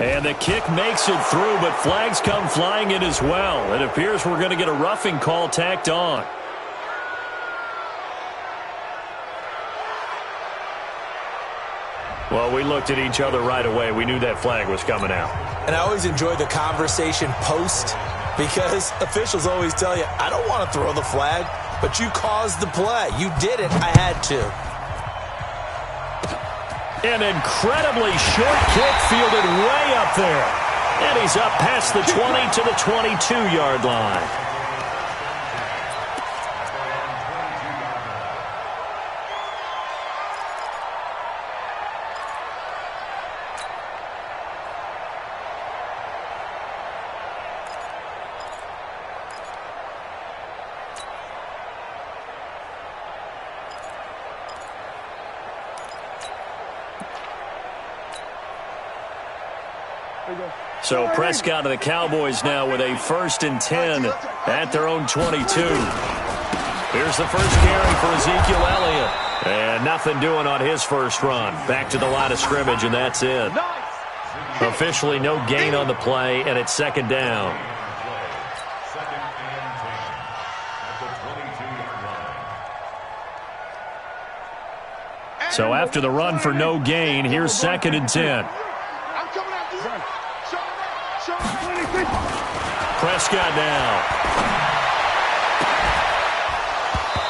And the kick makes it through, but flags come flying in as well. It appears we're going to get a roughing call tacked on. Well, we looked at each other right away. We knew that flag was coming out. And I always enjoy the conversation post because officials always tell you, I don't want to throw the flag, but you caused the play. You did it. I had to. An incredibly short kick fielded way up there. And he's up past the 20 to the 22-yard line. So Prescott and the Cowboys now with a 1st and 10 at their own 22. Here's the first carry for Ezekiel Elliott. And nothing doing on his first run. Back to the line of scrimmage, and that's it. Officially no gain on the play, and it's 2nd down. So after the run for no gain, here's 2nd and 10. Prescott now.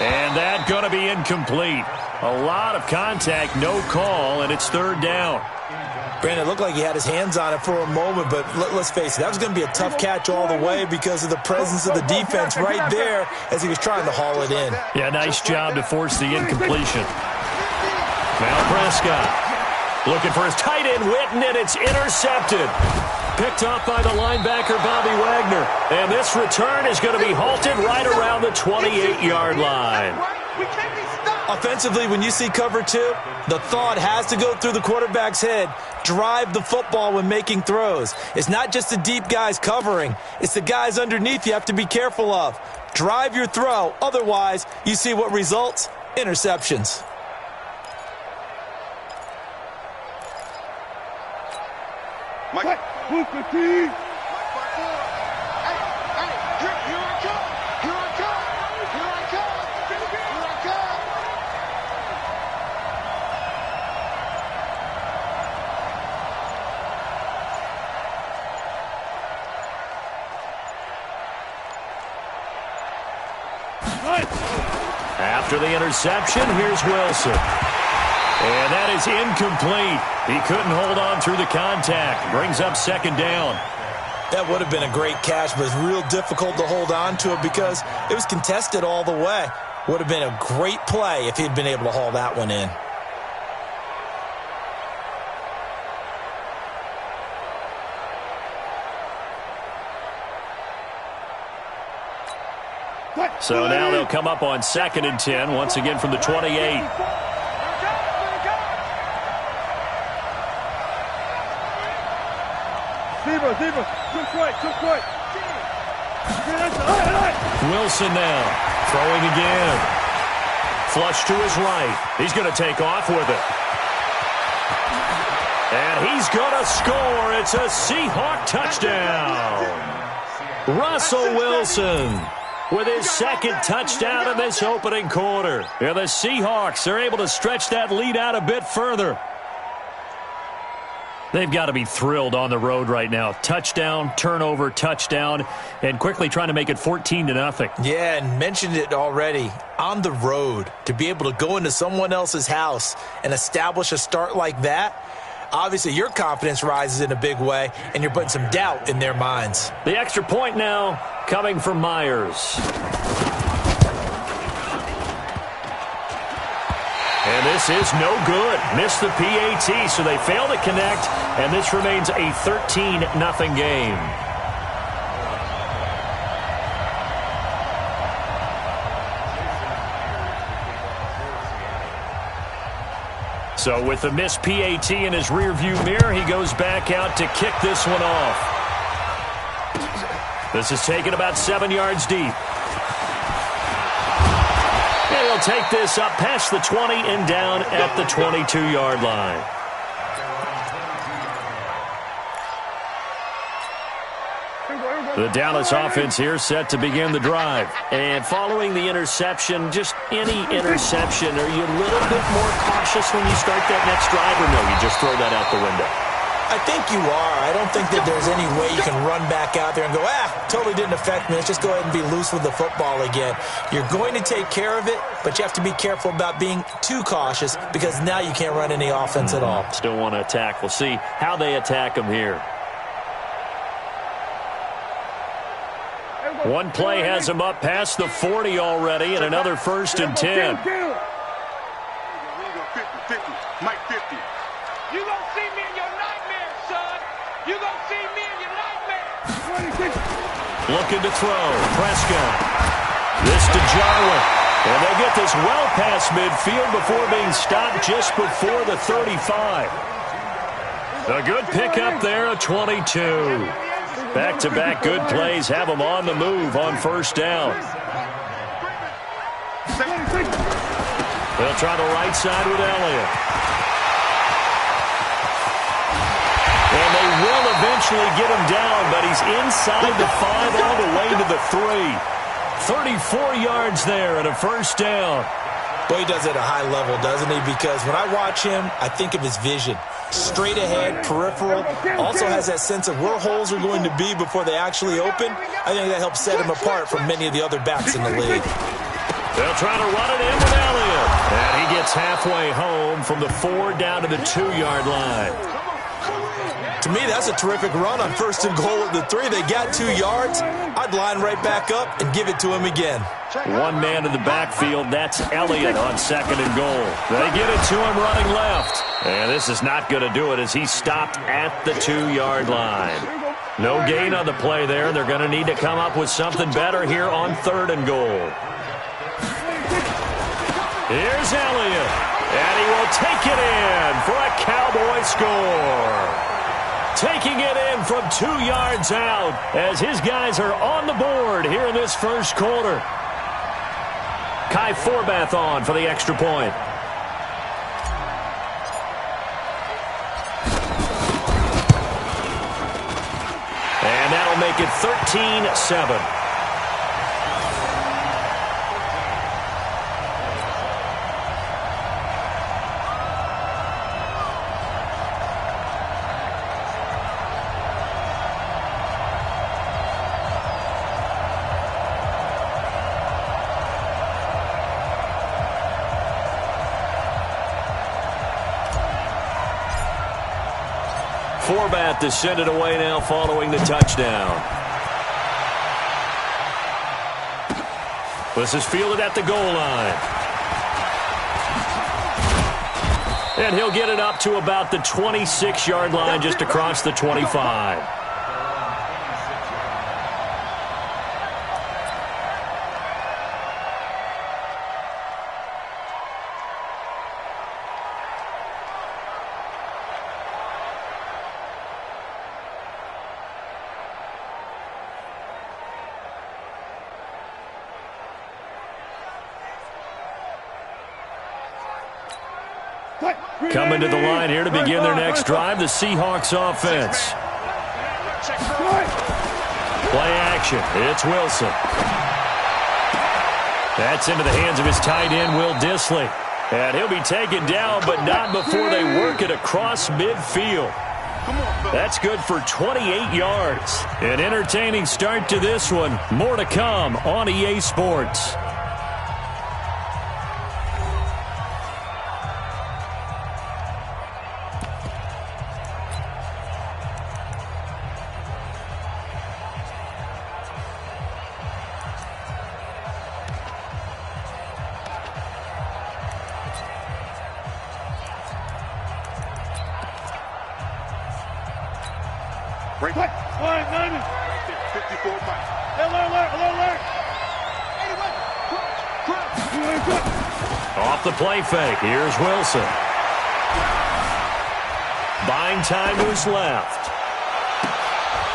And that going to be incomplete. A lot of contact, no call, and it's 3rd down. Brandon, it looked like he had his hands on it for a moment, but let's face it, that was going to be a tough catch all the way because of the presence of the defense right there as he was trying to haul it in. Yeah, nice job to force the incompletion. Now Prescott looking for his tight end, Witten, and it's intercepted. Picked off by the linebacker, Bobby Wagner. And this return is going to be halted right around the 28-yard line. Offensively, when you see cover 2, the thought has to go through the quarterback's head. Drive the football when making throws. It's not just the deep guys covering. It's the guys underneath you have to be careful of. Drive your throw. Otherwise, you see what results? Interceptions. Mike. Move the team. After the interception, here's Wilson. And that is incomplete. He couldn't hold on through the contact. Brings up 2nd down. That would have been a great catch, but it's real difficult to hold on to it because it was contested all the way. Would have been a great play if he'd been able to haul that one in. So now they'll come up on 2nd and 10, once again from the 28. Wilson now throwing again. Flush to his right. He's going to take off with it. And he's going to score. It's a Seahawk touchdown. Russell Wilson with his 2nd touchdown in this opening quarter. Yeah, the Seahawks are able to stretch that lead out a bit further. They've got to be thrilled on the road right now. Touchdown, turnover, touchdown, and quickly trying to make it 14-0. Yeah, and mentioned it already. On the road, to be able to go into someone else's house and establish a start like that, obviously your confidence rises in a big way, and you're putting some doubt in their minds. The extra point now coming from Myers. And this is no good. Missed the PAT, so they fail to connect, and this remains a 13-0 game. So with the missed PAT in his rearview mirror, he goes back out to kick this one off. This is taken about 7 yards deep. And he'll take this up past the 20 and down at the 22-yard line. The Dallas offense here set to begin the drive. And following the interception, just any interception, are you a little bit more cautious when you start that next drive, or no, you just throw that out the window? I think you are. I don't think that there's any way you can run back out there and go, totally didn't affect me. Let's just go ahead and be loose with the football again. You're going to take care of it, but you have to be careful about being too cautious because now you can't run any offense at all. Still want to attack. We'll see how they attack them here. One play has him up past the 40 already, and another 1st and 10. 50, Mike 50. You gonna see me in your nightmares, son. You gonna see me in your nightmares. Looking to throw. Prescott. This to Jarwin. And they get this well past midfield before being stopped just before the 35. A good pickup there, a 22. Back-to-back good plays have them on the move on 1st down. They'll try the right side with Elliott. And they will eventually get him down, but he's inside the 5 all the way to the 3. 34 yards there and a 1st down. Boy, he does it at a high level, doesn't he? Because when I watch him, I think of his vision. Straight ahead, peripheral. Also has that sense of where holes are going to be before they actually open. I think that helps set him apart from many of the other backs in the league. They'll try to run it in with Elliott. And he gets halfway home from the 4 down to the 2-yard line. To me, that's a terrific run on 1st and goal at the 3. They got 2 yards. I'd line right back up and give it to him again. One man in the backfield, that's Elliott on 2nd and goal. They get it to him running left. And this is not going to do it as he's stopped at the 2-yard line. No gain on the play there. They're going to need to come up with something better here on 3rd and goal. Here's Elliott. And he will take it in for a Cowboy score. Taking it in from 2 yards out as his guys are on the board here in this 1st quarter. Kai Forbath on for the extra point. And that'll make it 13-7. Forbath to send it away now following the touchdown. This is fielded at the goal line. And he'll get it up to about the 26-yard line just across the 25. Coming to the line here to begin their next drive, the Seahawks offense. Play action. It's Wilson. That's into the hands of his tight end, Will Dissly. And he'll be taken down, but not before they work it across midfield. That's good for 28 yards. An entertaining start to this one. More to come on EA Sports. Break. 54 miles. Alert. Off the play fake. Here's Wilson. Buying time to his left.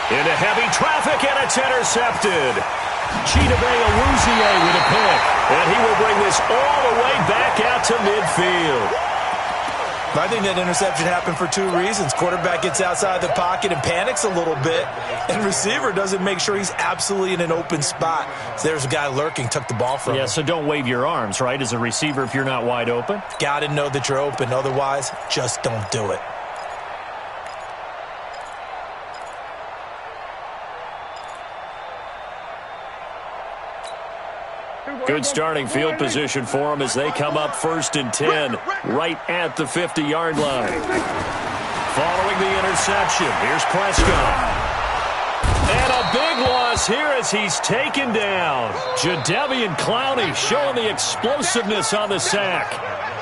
Into heavy traffic, and it's intercepted. Chidobe Awuzie with a pick. And he will bring this all the way back out to midfield. I think that interception happened for two reasons. Quarterback gets outside the pocket and panics a little bit, and receiver doesn't make sure he's absolutely in an open spot. So there's a guy lurking, took the ball from him. Yeah, so don't wave your arms, right, as a receiver if you're not wide open. Got to know that you're open. Otherwise, just don't do it. Good starting field position for them as they come up 1st and 10, right at the 50-yard line. Following the interception, here's Prescott. And a big loss here as he's taken down. Jadeveon Clowney showing the explosiveness on the sack.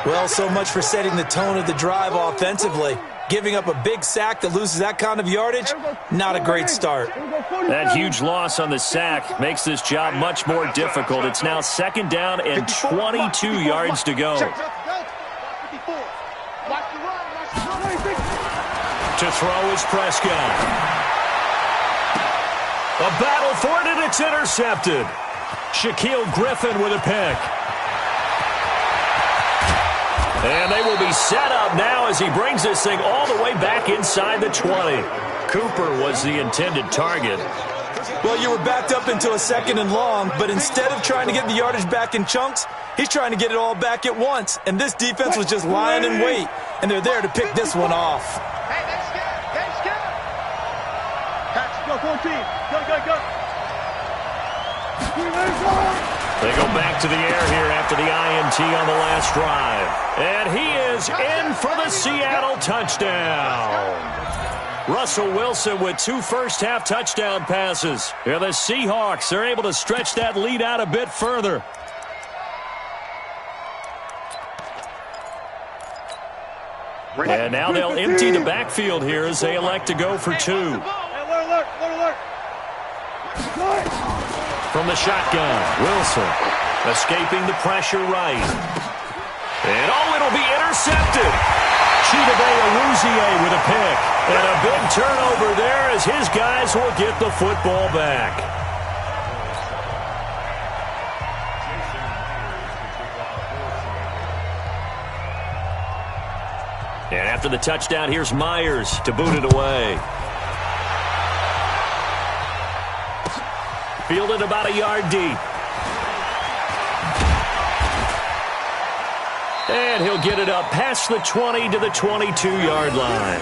Well, so much for setting the tone of the drive offensively. Giving up a big sack that loses that kind of yardage, not a great start. That huge loss on the sack makes this job much more difficult. It's now 2nd down and 22 yards to go. To throw is Prescott. A battle for it, and it's intercepted. Shaquille Griffin with a pick. And they will be set up now as he brings this thing all the way back inside the 20. Cooper was the intended target. Well, you were backed up into a 2nd and long, but instead of trying to get the yardage back in chunks, he's trying to get it all back at once. And this defense was just lying in wait, and they're there to pick this one off. Hey, that's good. That's good. Catch, go, 14. Go. They go back to the air here after the INT on the last drive. And he is in for the Seattle touchdown. Russell Wilson with 2 first-half touchdown passes. Here the Seahawks are able to stretch that lead out a bit further. And now they'll empty the backfield here as they elect to go for 2. Alert. From the shotgun, Wilson escaping the pressure right. And it'll be intercepted. Chidobe Awuzie with a pick. And a big turnover there as his guys will get the football back. And after the touchdown, here's Myers to boot it away. Fielded about a yard deep. And he'll get it up past the 20 to the 22-yard line.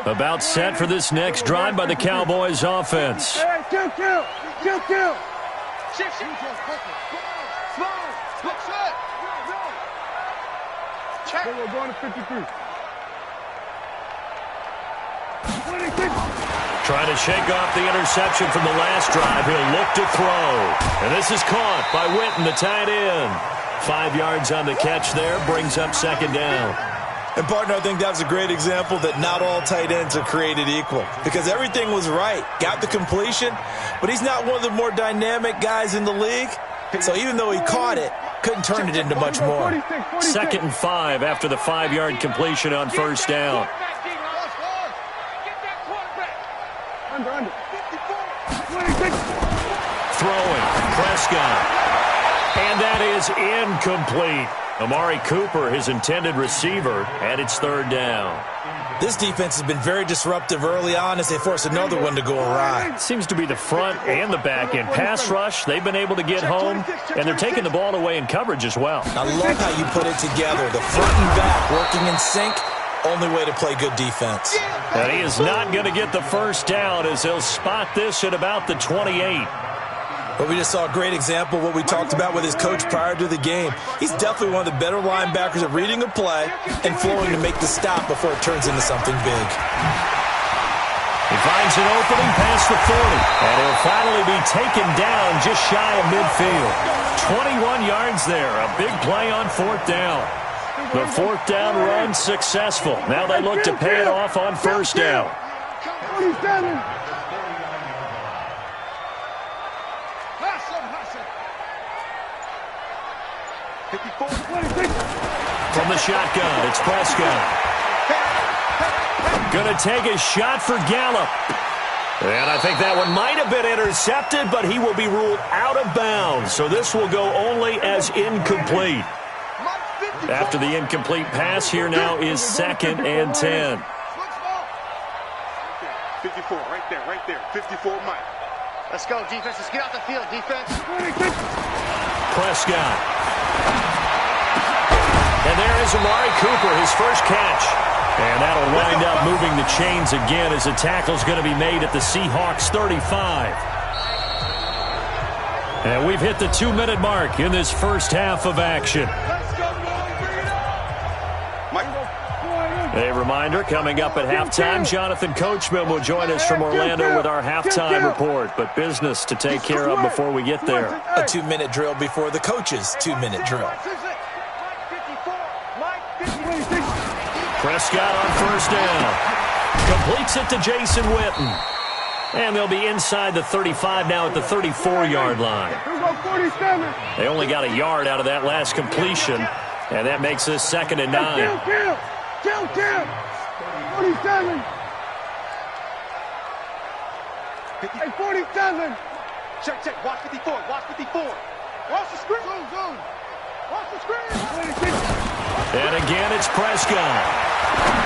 About set for this next drive by the Cowboys offense. Kill. Shift. Check. We're going to 53. Trying to shake off the interception from the last drive. He'll look to throw. And this is caught by Witten, the tight end. 5 yards on the catch there, brings up 2nd down. And, partner, I think that was a great example that not all tight ends are created equal. Because everything was right. Got the completion, but he's not one of the more dynamic guys in the league. So even though he caught it, couldn't turn it into much more. 2nd and 5 after the 5-yard completion on 1st down. Under. Throwing, Prescott. And that is incomplete. Amari Cooper, his intended receiver, and it's 3rd down. This defense has been very disruptive early on as they force another one to go awry. Seems to be the front and the back end. Pass rush, they've been able to get home, and they're taking the ball away in coverage as well. I love how you put it together. The front and back working in sync. Only way to play good defense. And he is not going to get the 1st down as he'll spot this at about the 28. But we just saw a great example of what we talked about with his coach prior to the game. He's definitely one of the better linebackers at reading a play and flowing to make the stop before it turns into something big. He finds an opening past the 40, and he'll finally be taken down just shy of midfield. 21 yards there, a big play on 4th down. The 4th down run successful. Now they look to pay it off on 1st down. 47. From the shotgun, it's Prescott. Gonna take a shot for Gallup. And I think that one might have been intercepted, but he will be ruled out of bounds. So this will go only as incomplete. After the incomplete pass, here now is 2nd and 10. 54, right there. 54, Mike. Let's go, defense. Let's get out the field, defense. Prescott. And there is Amari Cooper, his first catch. And that'll wind up moving the chains again as the tackle's going to be made at the Seahawks 35. And we've hit the 2-minute mark in this first half of action. A reminder, coming up at halftime, Jonathan Coachman will join us from Orlando with our halftime report. But business to take care of before we get there. A 2-minute drill before the coach's 2-minute drill. Prescott on first down. Completes it to Jason Witten. And they'll be inside the 35 now at the 34-yard line. They only got a yard out of that last completion, and that makes this 2nd and 9. 47. Hey, 47. Check. Watch 54. Watch the screen. Zone. Watch the screen. And again, it's Prescott.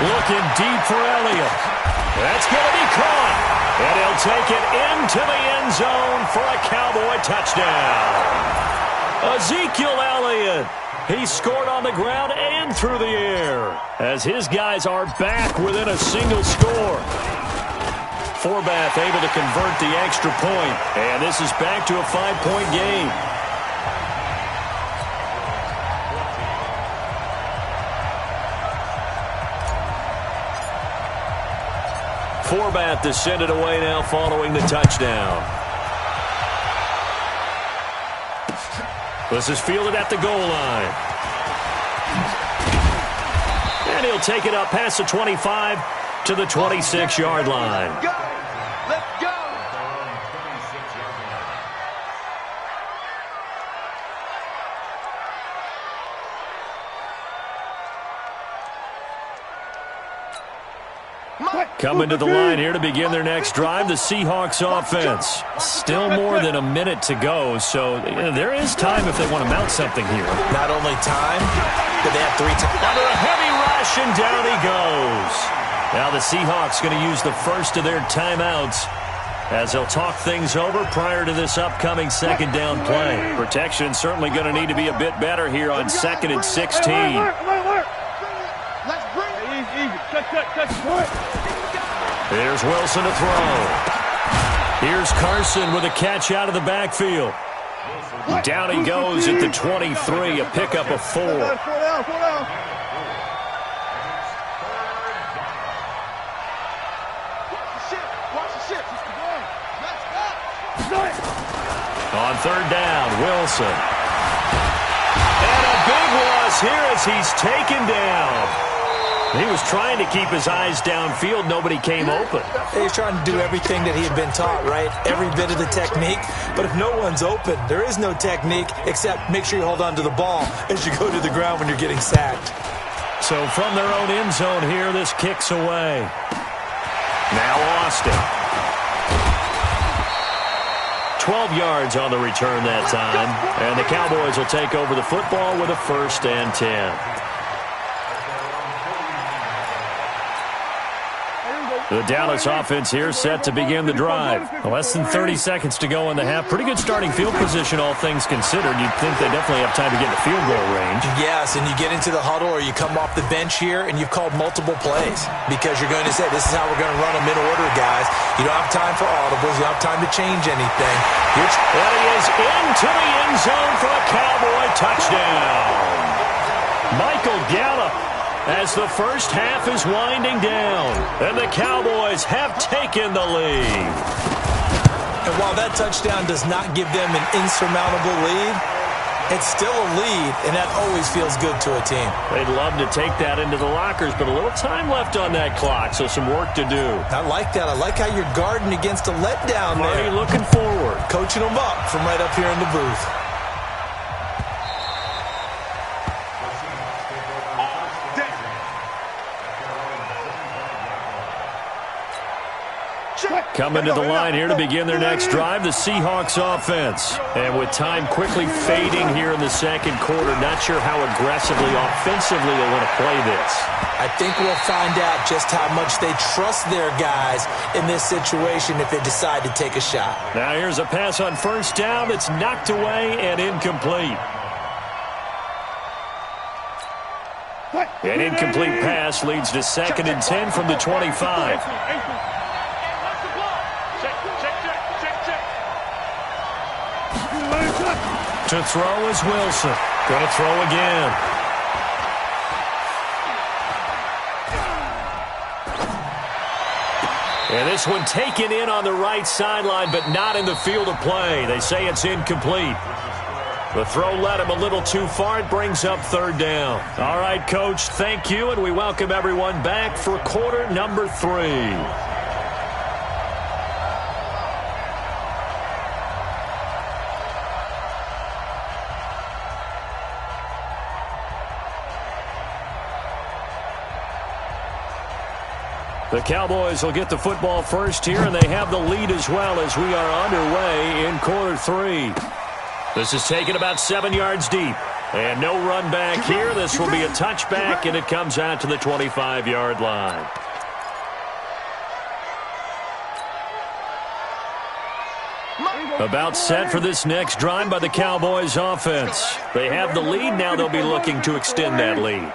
Looking deep for Elliott. That's going to be caught. And he'll take it into the end zone for a Cowboy touchdown. Ezekiel Elliott. He scored on the ground and through the air as his guys are back within a single score. Forbath able to convert the extra point, and this is back to a 5-point game. Forbath to send it away now following the touchdown. This is fielded at the goal line. And he'll take it up past the 25 to the 26-yard line. Let's go. Coming to the line here to begin their next drive, the Seahawks offense. Still more than a minute to go, so there is time if they want to mount something here. Not only time, but they have 3 times. Under a heavy rush, and down he goes. Now the Seahawks going to use the first of their timeouts as they'll talk things over prior to this upcoming 2nd down play. Protection certainly going to need to be a bit better here on 2nd and 16. Let's bring it. Easy. Cut. Here's Wilson to throw. Here's Carson with a catch out of the backfield. Down he goes at the 23, a pickup of 4. 4 down. Watch the ship. On 3rd down, Wilson. And a big loss here as he's taken down. He was trying to keep his eyes downfield. Nobody came open. He's trying to do everything that he had been taught, right? Every bit of the technique. But if no one's open, there is no technique except make sure you hold on to the ball as you go to the ground when you're getting sacked. So from their own end zone here, this kicks away. Now Austin. 12 yards on the return that time. And the Cowboys will take over the football with a 1st and 10. The Dallas offense here set to begin the drive. Less than 30 seconds to go in the half. Pretty good starting field position, all things considered. You'd think they definitely have time to get to field goal range. Yes, and you get into the huddle or you come off the bench here and you've called multiple plays because you're going to say, this is how we're going to run them in order, guys. You don't have time for audibles. You don't have time to change anything. And he is into the end zone for a Cowboy touchdown. Michael Gallup, as the first half is winding down, and the Cowboys have taken the lead. And while that touchdown does not give them an insurmountable lead, it's still a lead, and that always feels good to a team. They'd love to take that into the lockers, but a little time left on that clock, so some work to do. I like that. I like how you're guarding against a letdown there. Marty looking forward. Coaching them up from right up here in the booth. Coming to the line here to begin their next drive, the Seahawks offense. And with time quickly fading here in the second quarter, not sure how aggressively, offensively they want to play this. I think we'll find out just how much they trust their guys in this situation if they decide to take a shot. Now here's a pass on first down that's knocked away and incomplete. An incomplete pass leads to 2nd and 10 from the 25. To throw is Wilson. Going to throw again. And this one taken in on the right sideline, but not in the field of play. They say it's incomplete. The throw led him a little too far. It brings up 3rd down. All right, Coach, thank you, and we welcome everyone back for quarter number 3. The Cowboys will get the football first here, and they have the lead as well as we are underway in quarter 3. This is taken about 7 yards deep. And no run back here. This will be a touchback, and it comes out to the 25-yard line. About set for this next drive by the Cowboys offense. They have the lead. Now they'll be looking to extend that lead.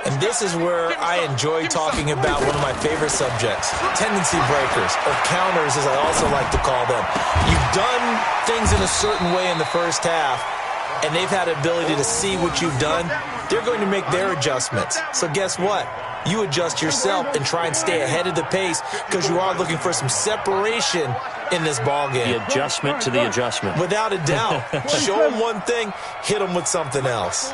And this is where I enjoy talking about one of my favorite subjects, tendency breakers, or counters as I also like to call them. You've done things in a certain way in the first half, and they've had the ability to see what you've done. They're going to make their adjustments. So guess what? You adjust yourself and try and stay ahead of the pace because you are looking for some separation in this ballgame. The adjustment to the adjustment. Without a doubt. Show them one thing, hit them with something else.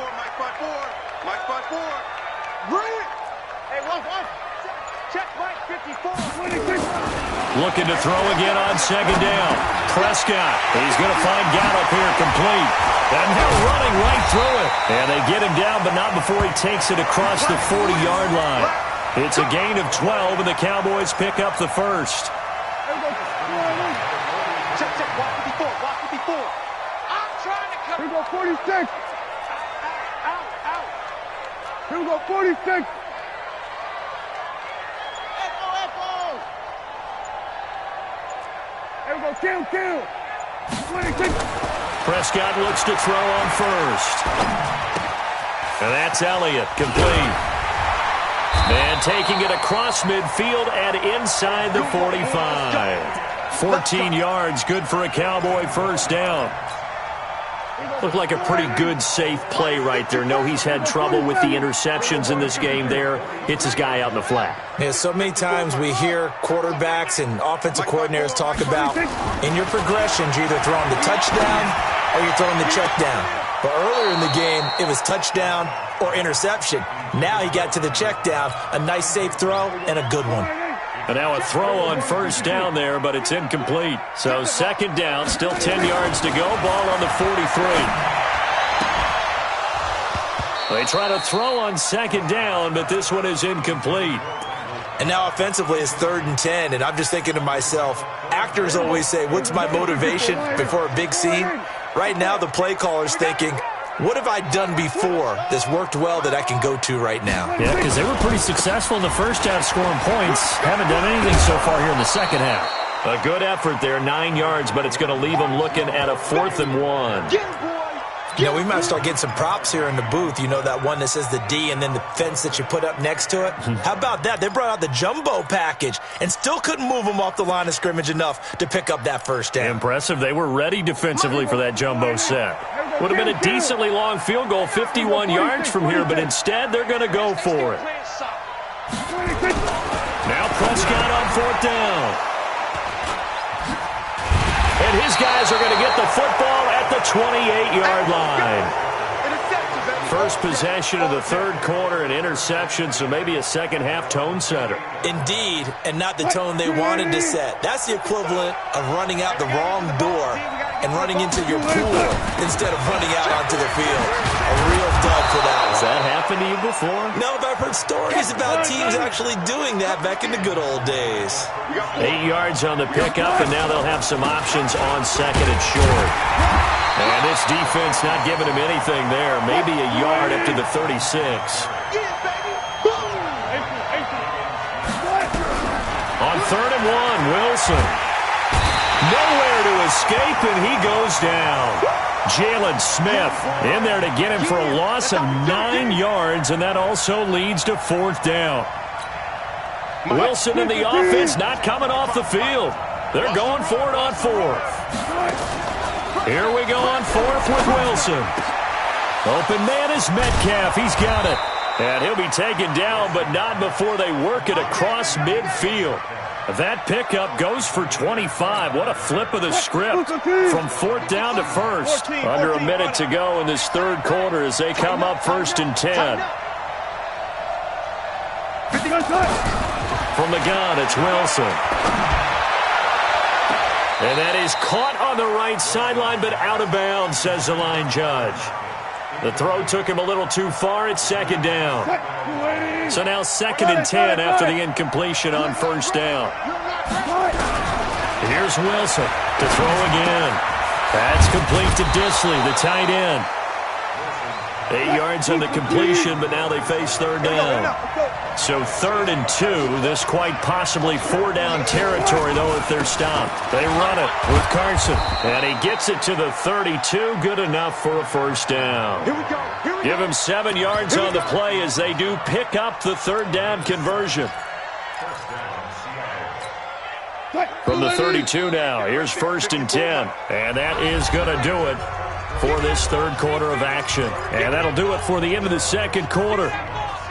Looking to throw again on 2nd down. Prescott, he's going to find Gallup here complete. And they're running right through it. And they get him down, but not before he takes it across the 40-yard line. It's a gain of 12, and the Cowboys pick up the first. Check, watch 54, watch 54. I'm trying to come. Here we go, 46. Out. Here we go, 46. Here we go, kill. 26. Prescott looks to throw on first. And that's Elliott, complete. And taking it across midfield and inside the 45. 14 yards, good for a Cowboy first down. Looked like a pretty good, safe play right there. No, he's had trouble with the interceptions in this game there. Hits his guy out in the flat. Yeah, so many times we hear quarterbacks and offensive coordinators talk about in your progressions, you're either throwing the touchdown or you're throwing the check down. But earlier in the game, it was touchdown or interception. Now he got to the check down, a nice safe throw and a good one. And now a throw on first down there, but it's incomplete. So 2nd down, still 10 yards to go. Ball on the 43. They try to throw on 2nd down, but this one is incomplete. And now offensively it's 3rd and 10, and I'm just thinking to myself, actors always say, what's my motivation before a big scene? Right now the play caller's thinking, what have I done before that's worked well that I can go to right now? Yeah, because they were pretty successful in the first half scoring points. Haven't done anything so far here in the second half. A good effort there, 9 yards, but it's going to leave them looking at a 4th and 1. You know, we might start getting some props here in the booth. You know, that one that says the D and then the fence that you put up next to it? How about that? They brought out the jumbo package and still couldn't move them off the line of scrimmage enough to pick up that first down. Impressive. They were ready defensively for that jumbo set. Would have been a decently long field goal, 51 yards from here, but instead they're going to go for it. Now Prescott on 4th down. And his guys are going to get the football at the 28-yard line. First possession of the 3rd quarter, an interception, so maybe a second-half tone setter. Indeed, and not the tone they wanted to set. That's the equivalent of running out the wrong door and running into your pool instead of running out onto the field. A real dud for that one. That happened. happen to you before? No, but I've heard stories about teams actually doing that back in the good old days. 8 yards on the pickup, and now they'll have some options on second and short. And this defense not giving him anything there. Maybe a yard up to the 36. On 3rd and 1, Wilson. Nowhere to escape, and he goes down. Jalen Smith in there to get him for a loss of 9 yards, and that also leads to 4th down. Wilson and the offense not coming off the field. They're going for it on 4th. Here we go on 4th with Wilson. Open man is Metcalf. He's got it. And he'll be taken down, but not before they work it across midfield. That pickup goes for 25. What a flip of the script from 4th down to 1st. Under a minute to go in this 3rd quarter as they come up 1st and 10. From the gun, it's Wilson. And that is caught on the right sideline, but out of bounds, says the line judge. The throw took him a little too far. It's 2nd down. So now 2nd and 10 after the incompletion on 1st down. Here's Wilson to throw again. That's complete to Disley, the tight end. 8 yards on the completion, but now they face 3rd down. So 3rd and 2. This quite possibly 4-down territory, though, if they're stopped. They run it with Carson, and he gets it to the 32. Good enough for a 1st down. Give him 7 yards on the play as they do pick up the 3rd down conversion. From the 32 now, here's 1st and 10. And that is going to do it for this 3rd quarter of action. And that'll do it for the end of the 2nd quarter.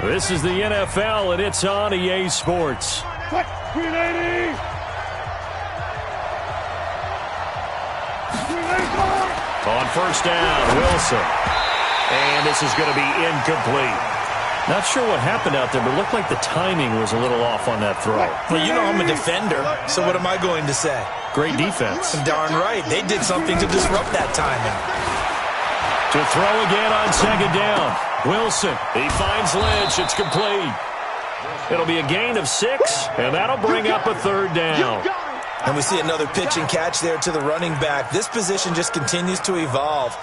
This is the NFL, and it's on EA Sports. On 1st down, Wilson. And this is going to be incomplete. Not sure what happened out there, but it looked like the timing was a little off on that throw. Well, you know I'm a defender, so what am I going to say? Great defense. Darn right. They did something to disrupt that timing. To throw again on 2nd down. Wilson, he finds Lynch. It's complete. It'll be a gain of 6, and that'll bring up a 3rd down. And we see another pitch and catch there to the running back. This position just continues to evolve.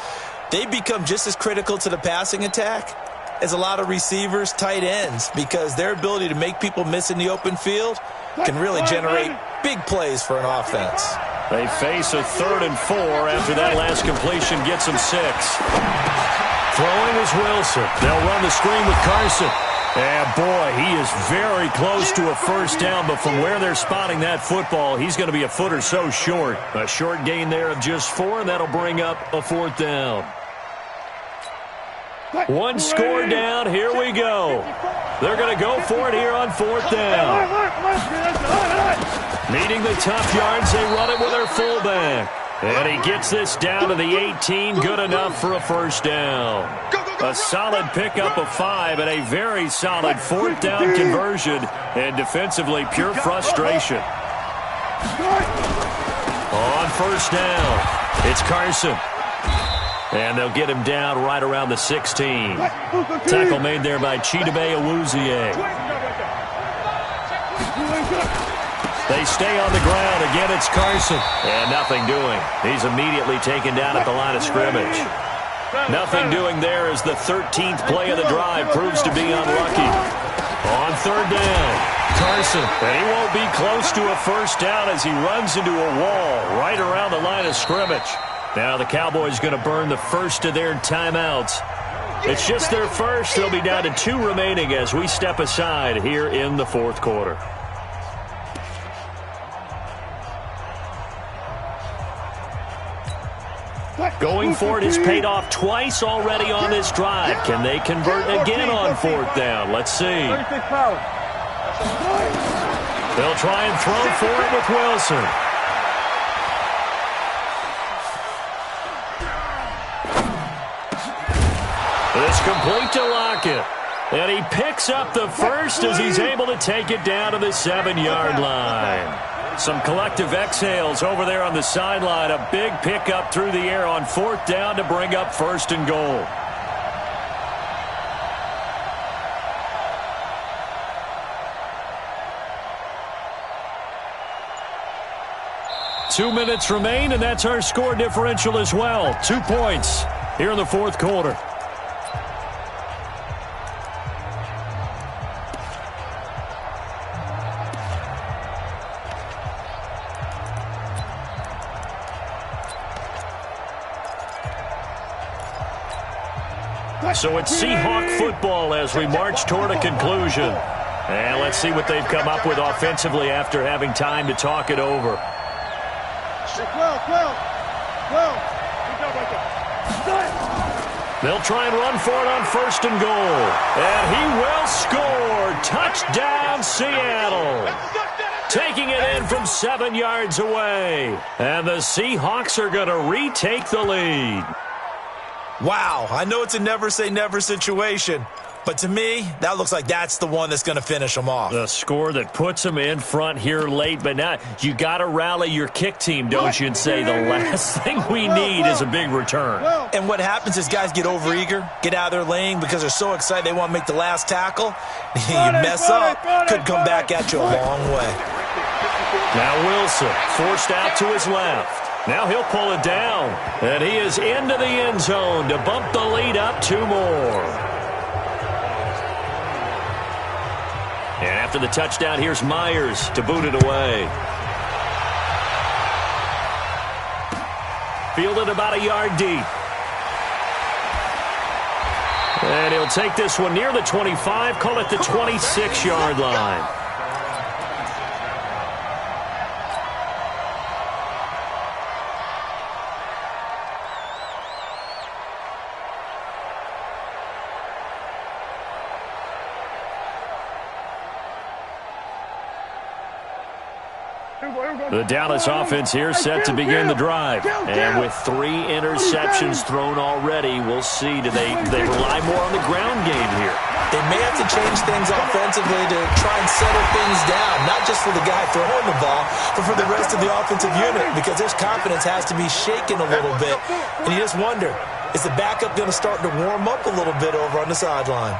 They become just as critical to the passing attack as a lot of receivers, tight ends, because their ability to make people miss in the open field can really generate big plays for an offense. They face a 3rd and 4 after that last completion gets them 6. Throwing is Wilson. They'll run the screen with Carson. And, boy, he is very close to a 1st down, but from where they're spotting that football, he's going to be a foot or so short. A short gain there of just 4, and that'll bring up a 4th down. 1 score down. Here we go. They're going to go for it here on 4th down. Needing the tough yards, they run it with their fullback. And he gets this down to the 18. Good enough for a 1st down. A solid pickup of 5 and a very solid 4th down conversion. And defensively, pure frustration. On 1st down, it's Carson. And they'll get him down right around the 16. Tackle made there by Chidobe Awuzie. They stay on the ground. Again, it's Carson. And nothing doing. He's immediately taken down at the line of scrimmage. Nothing doing there as the 13th play of the drive proves to be unlucky. On 3rd down, Carson. And he won't be close to a 1st down as he runs into a wall right around the line of scrimmage. Now the Cowboys going to burn the first of their timeouts. It's just their first. They'll be down to 2 remaining as we step aside here in the 4th quarter. Going for it has paid off twice already on this drive. Can they convert again on 4th down? Let's see. They'll try and throw for it with Wilson. It's complete to Lockett. And he picks up the first as he's able to take it down to the 7-yard line. Some collective exhales over there on the sideline. A big pickup through the air on 4th down to bring up 1st and goal. 2 minutes remain, and that's our score differential as well. 2 points here in the fourth quarter. So it's Seahawk football as we march toward a conclusion. And let's see what they've come up with offensively after having time to talk it over. They'll try and run for it on 1st and goal. And he will score. Touchdown, Seattle. Taking it in from 7 yards away. And the Seahawks are going to retake the lead. Wow, I know it's a never-say-never situation, but to me, that looks like that's the one that's going to finish them off. The score that puts them in front here late, but now you got to rally your kick team, don't you, and say the last thing we need is a big return. And what happens is guys get overeager, get out of their lane because they're so excited they want to make the last tackle. You mess up, could come back at you a long way. Now Wilson forced out to his left. Now he'll pull it down, and he is into the end zone to bump the lead up 2 more. And after the touchdown, here's Myers to boot it away. Fielded about a yard deep. And he'll take this one near the 25, call it the 26-yard line. The Dallas offense here set to begin the drive. And with 3 interceptions thrown already, we'll see. Do they rely more on the ground game here? They may have to change things offensively to try and settle things down, not just for the guy throwing the ball, but for the rest of the offensive unit, because their confidence has to be shaken a little bit. And you just wonder, is the backup going to start to warm up a little bit over on the sideline?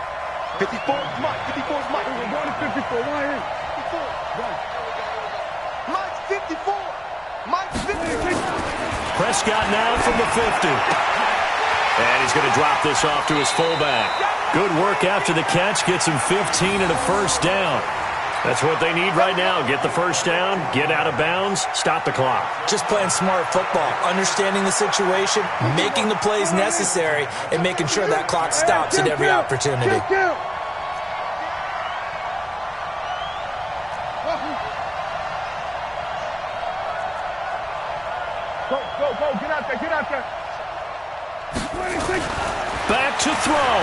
54 is Mike. 54 is Mike. We're going to 54. Why here? 54. Mike's 54. Mike's 54. Prescott now from the 50. And he's going to drop this off to his fullback. Good work after the catch. Gets him 15 and a first down. That's what they need right now. Get the first down, get out of bounds, stop the clock. Just playing smart football, understanding the situation, making the plays necessary, and making sure that clock stops at every opportunity. Go, get out there. Back to throw.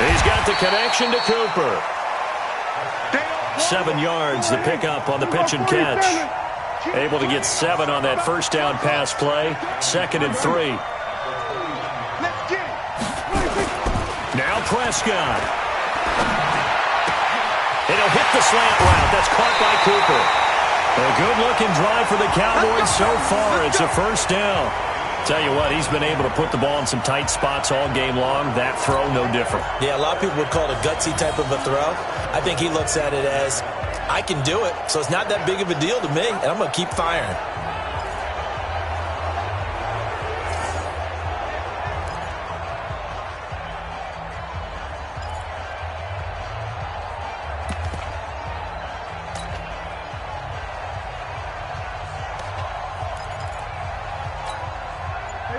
He's got the connection to Cooper. 7 yards, the pickup on the pitch and catch. Able to get 7 on that first down pass play. 2nd and 3. Now Prescott. It'll hit the slant route. That's caught by Cooper. A good-looking drive for the Cowboys so far. It's a first down. Tell you what, he's been able to put the ball in some tight spots all game long. That throw, no different. Yeah, a lot of people would call it a gutsy type of a throw. I think he looks at it as, I can do it, so it's not that big of a deal to me, and I'm going to keep firing.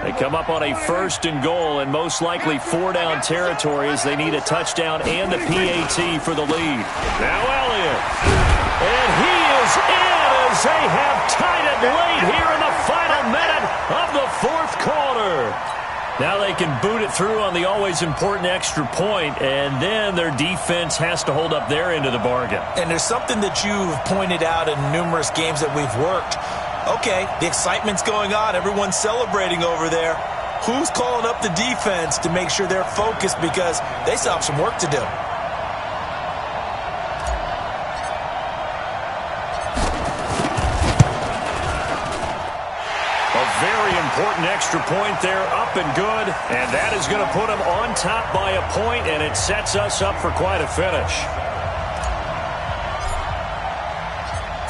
They come up on a 1st and goal, and most likely 4-down territory as they need a touchdown and a PAT for the lead. Now Elliott. And he is in as they have tied it late here in the final minute of the 4th quarter. Now they can boot it through on the always important extra point, and then their defense has to hold up their end of the bargain. And there's something that you've pointed out in numerous games that we've worked. Okay, the excitement's going on. Everyone's celebrating over there. Who's calling up the defense to make sure they're focused because they still have some work to do? A very important extra point there, up and good. And that is going to put them on top by a point, and it sets us up for quite a finish.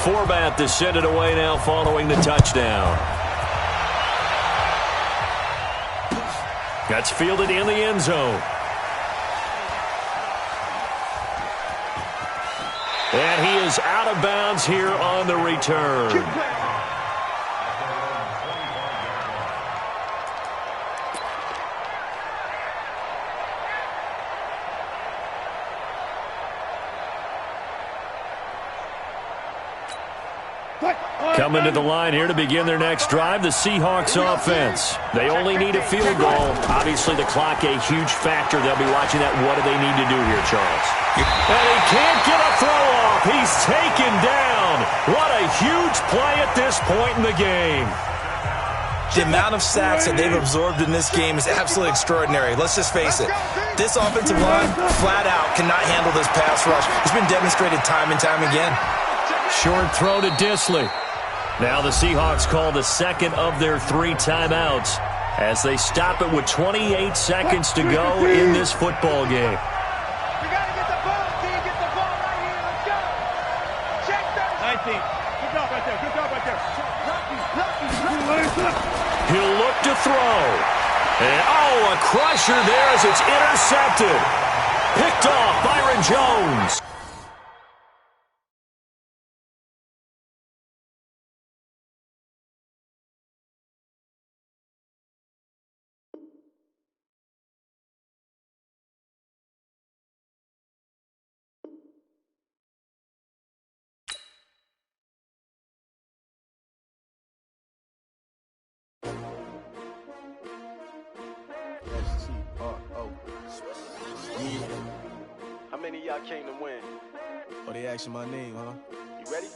format to send it away now following the touchdown. That's fielded in the end zone. And he is out of bounds here on the return. Coming to the line here to begin their next drive, the Seahawks offense. They only need a field goal. Obviously, the clock a huge factor. They'll be watching that. What do they need to do here, Charles? And he can't get a throw off. He's taken down. What a huge play at this point in the game. The amount of sacks that they've absorbed in this game is absolutely extraordinary. Let's just face it. This offensive line, flat out, cannot handle this pass rush. It's been demonstrated time and time again. Short throw to Disley. Now the Seahawks call the second of their 3 timeouts as they stop it with 28 seconds to go in this football game. You got to get the ball, team. Get the ball right here. Let's go. Check that. 19. Good job right there. Good job right there. He'll look to throw. And, a crusher there as it's intercepted. Picked off Byron Jones. How many of y'all came to win? Oh, they asking my name, huh? You ready?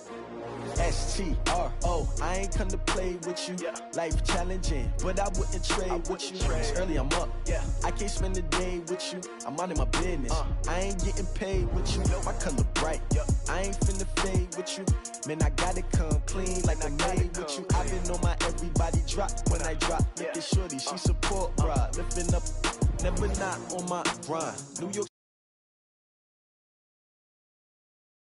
S-T-R-O, I ain't come to play with you. Yeah. Life challenging, but I wouldn't trade with you. It's early, I'm up. Yeah. I can't spend the day with you. I'm minding my business. I ain't getting paid with you. My color bright. I ain't finna fade with you. Man, I gotta come clean like I made with you. I've been on my everybody drop when I drop. Look at shorty, she support, bruh. Lifting up, never not on my grind. New York